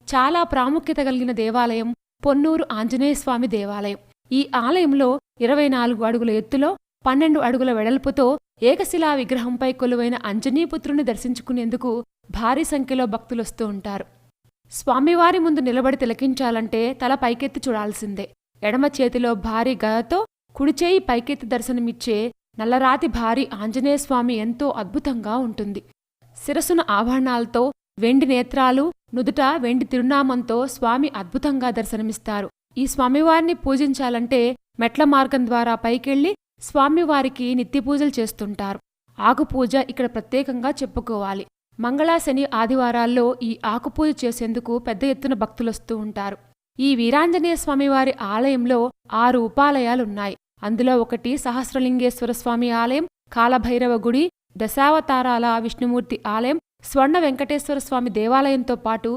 చాలా ప్రాముఖ్యత కలిగిన దేవాలయం పొన్నూరు ఆంజనేయస్వామి దేవాలయం. ఈ ఆలయంలో 24 అడుగుల ఎత్తులో 12 అడుగుల వెడల్పుతో ఏకశిలా విగ్రహంపై కొలువైన అంజనీపుత్రుని దర్శించుకునేందుకు భారీ సంఖ్యలో భక్తులొస్తూ ఉంటారు. స్వామివారి ముందు నిలబడి తిలకించాలంటే తల పైకెత్తి చూడాల్సిందే. ఎడమ చేతిలో భారీ గదతో కుడిచేయి పైకెత్తి దర్శనమిచ్చే నల్లరాతి భారీ ఆంజనేయస్వామి ఎంతో అద్భుతంగా ఉంటుంది. శిరసున ఆభరణాలతో, వెండి నేత్రాలు, నుదుట వెండి తిరునామంతో స్వామి అద్భుతంగా దర్శనమిస్తారు. ఈ స్వామివారిని పూజించాలంటే మెట్ల మార్గం ద్వారా పైకెళ్లి స్వామివారికి నిత్యపూజలు చేస్తుంటారు. ఆకుపూజ ఇక్కడ ప్రత్యేకంగా చెప్పుకోవాలి. మంగళ, శని, ఆదివారాల్లో ఈ ఆకుపూజ చేసేందుకు పెద్ద ఎత్తున భక్తులొస్తూ ఉంటారు. ఈ వీరాంజనేయ స్వామివారి ఆలయంలో 6 ఉపాలయాలున్నాయి. అందులో ఒకటి సహస్రలింగేశ్వర స్వామి ఆలయం, కాలభైరవ గుడి, దశావతారాల విష్ణుమూర్తి ఆలయం, స్వర్ణ వెంకటేశ్వర స్వామి దేవాలయంతో పాటు